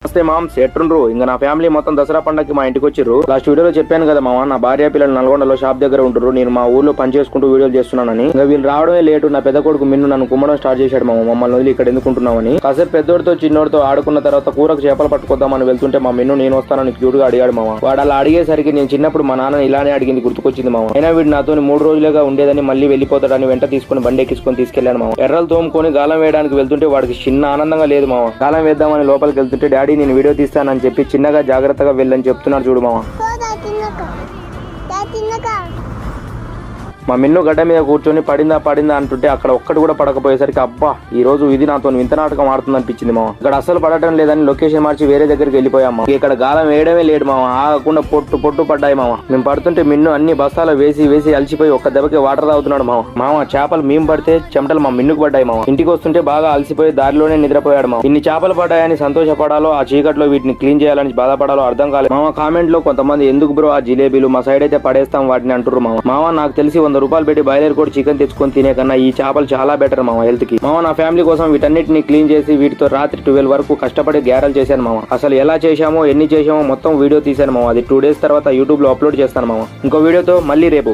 నమస్తే మామ్స్, ఎట్టుండ్రు? ఇంకా నా ఫ్యామిలీ మొత్తం దసరా పండగకి మా ఇంటికి వచ్చిర్రు. లాస్ట్ వీడియోలో చెప్పాను కదా మామ, నా భార్య పిల్లలు నల్గొండలో షాప్ దగ్గర ఉంటారు. నేను మా ఊర్లో పని చేసుకుంటూ వీడియోలు చేస్తున్నానని. ఇంకా వీళ్ళు రావడమే లేటు. నా పెద్ద కొడుకు మిన్ను నన్ను కుమ్మడం స్టార్ట్ చేశాడు మామ, మమ్మల్ని వదిలి ఇక్కడ ఎందుకుంటున్నామని. కాసేపు పెద్దోడితో చిన్నోడితో ఆడుకున్న తర్వాత కూరకు చేపలు పట్టుకొద్దామని వెళ్తుంటే మా మిన్ను నేను వస్తానని క్యూట్ గా అడిగాడు మామ. వాడు అలా అడిగేసరికి నేను చిన్నప్పుడు మా నాన్న ఇలానే అడిగింది గుర్తుకొచ్చింది మామ. అయినా వీడు నాతో 3 రోజులుగా ఉండేదని మళ్ళీ వెళ్ళిపోతాడని వెంట తీసుకుని బండి ఎక్కించుకొని తీసుకెళ్లాను మామ. ఎర్రలు తోముకొని గాలం వేయడానికి వెళ్తుంటే వాడికి చిన్న ఆనందంగా లేదు మామ. గాలం వేద్దామని లోపలికి వెళ్తుంటే డాడీ నేను వీడియో తీస్తానని చెప్పి చిన్నగా జాగ్రత్తగా వెళ్ళని చెప్తున్నాడు చూడు మామ. మా మిన్ను గడ్డ మీద కూర్చొని పడిందా అంటుంటే అక్కడ ఒక్కటి కూడా పడకపోయేసరికి అబ్బా ఈ రోజు ఇది నాతో వింత నాటకం ఆడుతుంది అనిపించింది మామ. ఇక్కడ అసలు పడటం లేదని లొకేషన్ మార్చి వేరే దగ్గరికి వెళ్ళిపోయామా. ఇక్కడ గాలం వేయడమే లేడు మామ. ఆగకుండా పొట్టు పడ్డాయి మామ. మేము పడుతుంటే మిన్ను అన్ని బస్తాలు వేసి అలసిపోయి ఒక్క దెబ్బకి వాటర్ తాగుతున్నాడు మామ. చేపలు మేము పడితే చెమటలు మా మిన్నుకు పడ్డాయి మామ. ఇంటికి వస్తుంటే బాగా అలసిపోయి దారిలోనే నిద్రపోయాడు మామ. ఇన్ని చేపలు పడ్డాయని సంతోషపడాలో ఆ చీకట్లో వీటిని క్లీన్ చేయాలని బాధపడాలో అర్థం కాలేదు మామ. కామెంట్ లో కొంతమంది ఎందుకు బ్రో ఆ జిలేబీలు మా సైడ్ అయితే పడేస్తాం వాటిని అంటారు మామ. నాకు తెలిసి 100 రూపాయలు పెట్టి బాయిలర్ కూడా చికెన్ తెచ్చుకొని తినే కన్నా ఈ చేపలు చాలా బెటర్ మామ హెల్త్ కి. మామ నా ఫ్యామిలీ కోసం వీటన్నిటిని క్లీన్ చేసి వీటితో రాత్రి 12 వరకు కష్టపడి గ్యారలు చేశాను మామ. అసలు ఎలా చేశామో ఎన్ని చేశామో మొత్తం వీడియో తీశాను మామ. అది 2 days తర్వాత యూట్యూబ్ లో అప్లోడ్ చేస్తాను మామ. ఇంకో వీడియోతో మళ్ళీ రేపు.